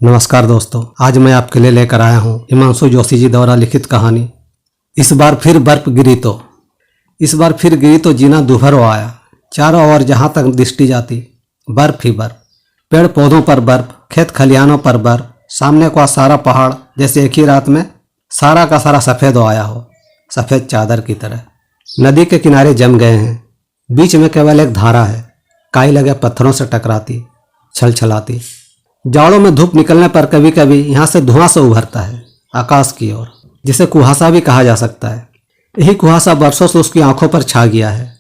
नमस्कार दोस्तों, आज मैं आपके लिए लेकर आया हूँ हिमांशु जोशी जी द्वारा लिखित कहानी इस बार फिर बर्फ गिरी तो। इस बार फिर गिरी तो जीना दूभर हो आया। चारों ओर जहाँ तक दृष्टि जाती बर्फ ही बर्फ, पेड़ पौधों पर बर्फ, खेत खलिहानों पर बर्फ, सामने का सारा पहाड़ जैसे एक ही रात में सारा का सारा सफ़ेद हो आया हो, सफ़ेद चादर की तरह। नदी के किनारे जम गए हैं, बीच में केवल एक धारा है, काई लगे पत्थरों से टकराती छलछलाती। जाड़ों में धूप निकलने पर कभी कभी यहाँ से धुआं से उभरता है आकाश की ओर, जिसे कुहासा भी कहा जा सकता है। यही कुहासा बरसों से उसकी आंखों पर छा गया है,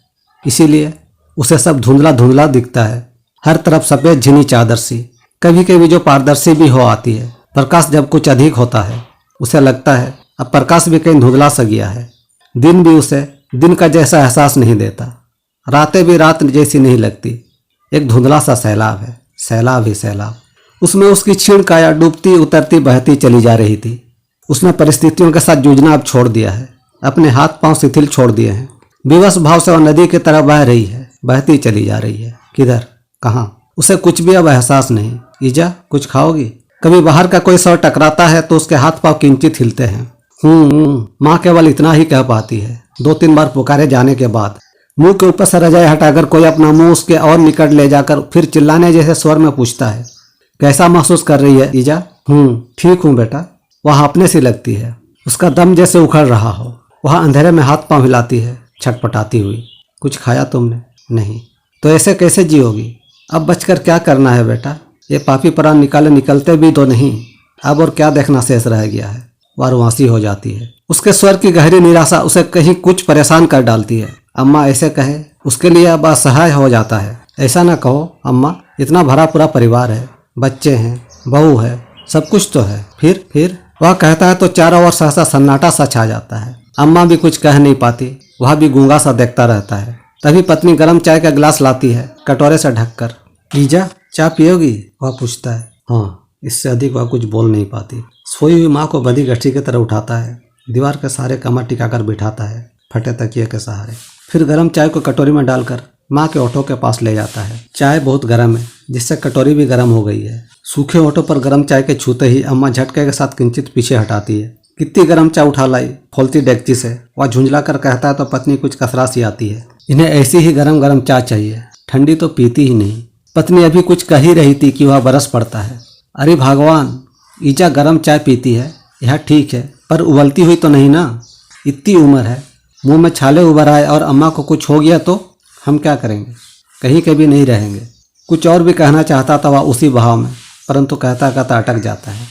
इसीलिए उसे सब धुंधला धुंधला दिखता है। हर तरफ सफ़ेद झिनी चादर सी, कभी कभी जो पारदर्शी भी हो आती है। प्रकाश जब कुछ अधिक होता है उसे लगता है अब प्रकाश भी कहीं धुंधला सा गया है। दिन भी उसे दिन का जैसा एहसास नहीं देता, रातें भी रात जैसी नहीं लगती। एक धुंधला सा सैलाब है, सैलाब ही सैलाब। उसमें उसकी क्षीण काया डूबती उतरती बहती चली जा रही थी। उसने परिस्थितियों के साथ जूझना अब छोड़ दिया है, अपने हाथ पांव शिथिल छोड़ दिए हैं। विवश भाव से वह नदी की तरफ बह रही है, बहती चली जा रही है। किधर, कहाँ, उसे कुछ भी अब एहसास नहीं। ईजा, कुछ खाओगी? कभी बाहर का कोई स्वर टकराता है तो उसके हाथ पांव किंचित हिलते हैं। माँ केवल इतना ही कह पाती है। 2-3 बार पुकारे जाने के बाद मुंह के ऊपर से रजाई हटाकर कोई अपना मुंह उसके और निकट ले जाकर फिर चिल्लाने जैसे स्वर में पूछता है, कैसा महसूस कर रही है ईजा? ठीक हूँ बेटा। वह अपने सी लगती है, उसका दम जैसे उखड़ रहा हो। वह अंधेरे में हाथ पांव हिलाती है छटपटाती हुई। कुछ खाया तुमने? नहीं। तो ऐसे कैसे जियोगी? अब बचकर क्या करना है बेटा? ये पापी प्राण निकलते भी तो नहीं। अब और क्या देखना शेष रह गया है? वह रुआंसी हो जाती है। उसके स्वर की गहरी निराशा उसे कहीं कुछ परेशान कर डालती है। अम्मा ऐसे कहे उसके लिए अब असहाय हो जाता है। ऐसा ना कहो अम्मा, इतना भरा पूरा परिवार है, बच्चे हैं, बहू है, सब कुछ तो है। फिर वह कहता है तो चारों ओर सहसा सन्नाटा सा छा जाता है। अम्मा भी कुछ कह नहीं पाती, वह भी गूंगा सा देखता रहता है। तभी पत्नी गर्म चाय का गिलास लाती है कटोरे से ढककर। ईजा, चाय पियोगी? वह पूछता है। हाँ। इससे अधिक वह कुछ बोल नहीं पाती। सोई हुई माँ को बंधी गठरी की तरह उठाता है, दीवार के सहारे कमर टिकाकर बिठाता है, फटे तकिए के सहारे। फिर गर्म चाय को कटोरी में डालकर माँ के ओठों के पास ले जाता है। चाय बहुत गर्म है, जिससे कटोरी भी गर्म हो गई है। सूखे ओठों पर गर्म चाय के छूते ही अम्मा झटके के साथ किंचित पीछे हटाती है। कितनी गर्म चाय उठा लाई खोलती डेगची से। वह झुंझला कर कहता है तो पत्नी कुछ कसरा सी आती है। इन्हें ऐसी ही गरम गरम चाय चाहिए, ठंडी तो पीती ही नहीं। पत्नी अभी कुछ कह ही रही थी कि वह बरस पड़ता है। अरे भगवान, ईजा गरम चाय पीती है, यह ठीक है, पर उबलती हुई तो नहीं ना। इतनी उम्र है, मुंह में छाले उभर आए और अम्मा को कुछ हो गया तो हम क्या करेंगे? कहीं कभी नहीं रहेंगे। कुछ और भी कहना चाहता था वह उसी बहाव में, परंतु कहता कहता अटक जाता है।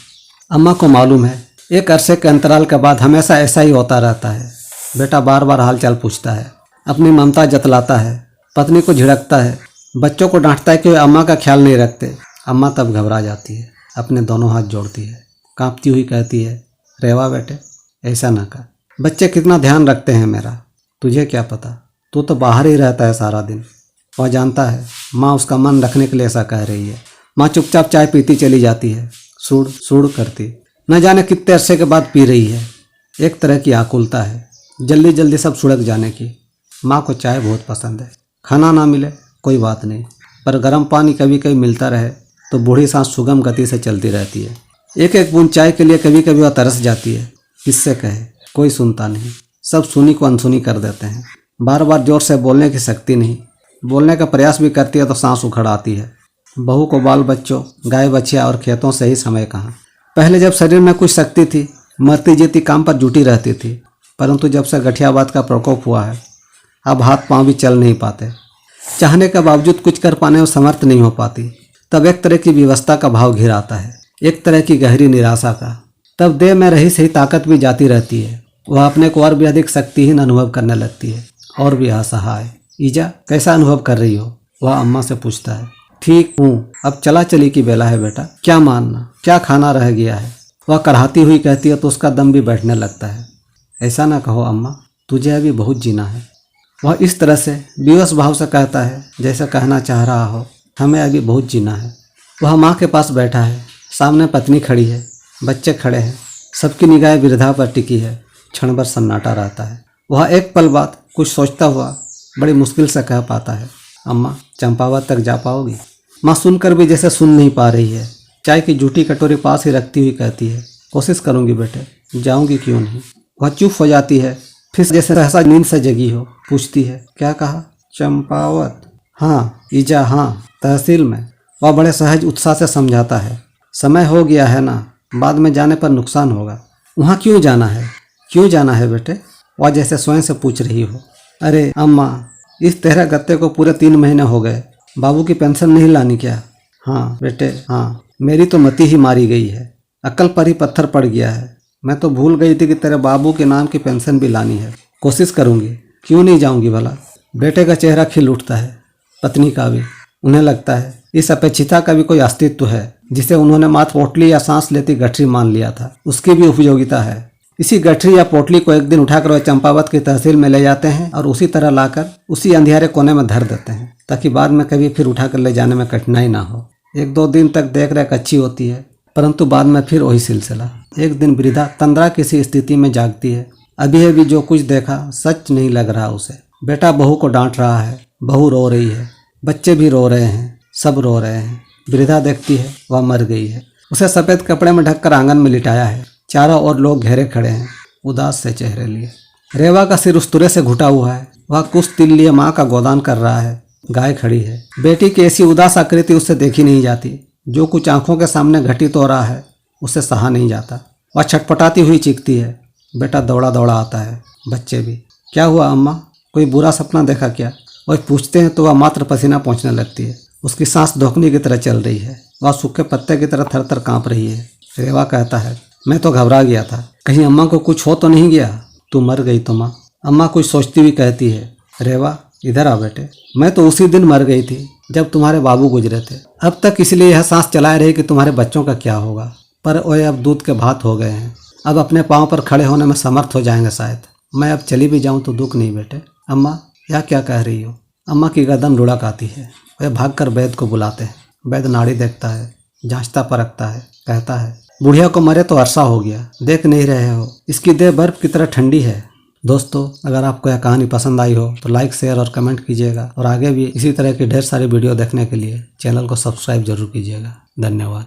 अम्मा को मालूम है एक अरसे के अंतराल के बाद हमेशा ऐसा ही होता रहता है। बेटा बार बार हालचाल पूछता है, अपनी ममता जतलाता है, पत्नी को झिड़कता है, बच्चों को डांटता है कि वे अम्मा का ख्याल नहीं रखते। अम्मा तब घबरा जाती है, अपने दोनों हाथ जोड़ती है, कांपती हुई कहती है, रेवा बेटे, ऐसा ना कर। बच्चे कितना ध्यान रखते हैं मेरा, तुझे क्या पता, तू तो बाहर ही रहता है सारा दिन। वह जानता है माँ उसका मन रखने के लिए ऐसा कह रही है। माँ चुपचाप चाय पीती चली जाती है, सुड़ सुड़ करती। न जाने कितने अरसे के बाद पी रही है। एक तरह की आकुलता है, जल्दी जल्दी सब सुड़क जाने की। माँ को चाय बहुत पसंद है। खाना ना मिले कोई बात नहीं, पर गर्म पानी कभी कभी मिलता रहे तो बूढ़ी सांस सुगम गति से चलती रहती है। एक एक बूंद चाय के लिए कभी कभी वह तरस जाती है। किससे कहे, कोई सुनता नहीं, सब सुनी को अनसुनी कर देते हैं। बार बार जोर से बोलने की शक्ति नहीं, बोलने का प्रयास भी करती है तो सांस उखड़ आती है। बहू को बाल बच्चों, गाय बछिया और खेतों से ही समय कहाँ। पहले जब शरीर में कुछ शक्ति थी, मरती जीती काम पर जुटी रहती थी, परंतु जब से गठियावाद का प्रकोप हुआ है अब हाथ पांव भी चल नहीं पाते। चाहने के बावजूद कुछ कर पाने में समर्थ नहीं हो पाती। तब एक तरह की विवशता का भाव घिर आता है, एक तरह की गहरी निराशा का। तब देह में रही सही ताकत भी जाती रहती है। वह अपने को और भी अधिक शक्तिहीन अनुभव करने लगती है, और भी असहाय। ईजा, कैसा अनुभव कर रही हो? वह अम्मा से पूछता है। ठीक हूँ, अब चला चली की बेला है बेटा, क्या मानना, क्या खाना रह गया है? वह कराहती हुई कहती है तो उसका दम भी बैठने लगता है। ऐसा ना कहो अम्मा, तुझे अभी बहुत जीना है। वह इस तरह से विवश भाव से कहता है जैसे कहना चाह रहा हो, हमें अभी बहुत जीना है। वह माँ के पास बैठा है, सामने पत्नी खड़ी है, बच्चे खड़े हैं, सबकी निगाहें वृद्धा पर टिकी है। क्षण भर सन्नाटा रहता है। वह एक पल बाद कुछ सोचता हुआ बड़ी मुश्किल से कह पाता है, अम्मा, चंपावत तक जा पाओगी? माँ सुनकर भी जैसे सुन नहीं पा रही है। चाय की जूठी कटोरी पास ही रखती हुई कहती है, कोशिश करूंगी बेटे, जाऊंगी क्यों नहीं। वह चुप हो जाती है, फिर जैसे सहसा नींद से जगी हो पूछती है, क्या कहा? चंपावत? हाँ ईजा, हाँ तहसील में। वह बड़े सहज उत्साह से समझाता है, समय हो गया है ना, बाद में जाने पर नुकसान होगा। वहाँ क्यों जाना है? क्यों जाना है बेटे? वह जैसे स्वयं से पूछ रही हो। अरे अम्मा, इस तेरह गत्ते को पूरे 3 महीने हो गए, बाबू की पेंशन नहीं लानी क्या? हाँ बेटे हाँ, मेरी तो मति ही मारी गई है, अक्ल पर ही पत्थर पड़ गया है। मैं तो भूल गई थी कि तेरे बाबू के नाम की पेंशन भी लानी है। कोशिश करूंगी, क्यों नहीं जाऊंगी भला। बेटे का चेहरा खिल उठता है, पत्नी का भी। उन्हें लगता है इस अपेक्षिता का भी कोई अस्तित्व है, जिसे उन्होंने मात्र पोटली या सांस लेती गठरी मान लिया था। उसकी भी उपयोगिता है। इसी गठरी या पोटली को एक दिन उठाकर वह चंपावत की तहसील में ले जाते हैं और उसी तरह लाकर उसी अंधियारे कोने में धर देते हैं, ताकि बाद में कभी फिर उठाकर ले जाने में कठिनाई ना हो। 1-2 दिन तक देख रेख अच्छी होती है, परंतु बाद में फिर वही सिलसिला। एक दिन वृद्धा तंद्रा किसी स्थिति में जागती है। अभी जो कुछ देखा सच नहीं लग रहा उसे। बेटा बहू को डांट रहा है, बहू रो रही है, बच्चे भी रो रहे हैं, सब रो रहे हैं। वृद्धा देखती है वह मर गई है। उसे सफ़ेद कपड़े में ढककर आंगन में लिटाया है। चारों ओर लोग घेरे खड़े हैं, उदास से चेहरे लिए। रेवा का सिर उस्तुरे से घुटा हुआ है। वह कुछ तिल लिए माँ का गोदान कर रहा है। गाय खड़ी है। बेटी की ऐसी उदास आकृति उससे देखी नहीं जाती। जो कुछ आंखों के सामने घटित हो रहा है उसे सहा नहीं जाता। वह छटपटाती हुई चीखती है। बेटा दौड़ा दौड़ा आता है, बच्चे भी। क्या हुआ अम्मा, कोई बुरा सपना देखा क्या? वह पूछते हैं तो वह मात्र पसीना पहुँचने लगती है। उसकी सांस धोखनी की तरह चल रही है। वह सूखे पत्ते की तरह थर थर काँप रही है। रेवा कहता है, मैं तो घबरा गया था, कहीं अम्मा को कुछ हो तो नहीं गया। तू मर गई तो माँ, अम्मा कुछ सोचती हुई कहती है। रेवा इधर आ बेटे, मैं तो उसी दिन मर गई थी जब तुम्हारे बाबू गुजरे थे। अब तक इसलिए यह सांस चलाए रही कि तुम्हारे बच्चों का क्या होगा, पर वे अब दूध के भात हो गए हैं। अब अपने पाँव पर खड़े होने में समर्थ हो जाएंगे शायद। मैं अब चली भी जाऊँ तो दुख नहीं बेटे। अम्मा यह क्या कह रही हो? अम्मा की गर्दन लुढ़क आती है। वे भागकर वैद्य को बुलाते हैं। वैद्य नाड़ी देखता है, जांचता परखता है, कहता है, बुढ़िया को मरे तो अरसा हो गया, देख नहीं रहे हो, इसकी देह बर्फ की तरह ठंडी है। दोस्तों, अगर आपको यह कहानी पसंद आई हो तो लाइक, शेयर और कमेंट कीजिएगा, और आगे भी इसी तरह की ढेर सारी वीडियो देखने के लिए चैनल को सब्सक्राइब जरूर कीजिएगा। धन्यवाद।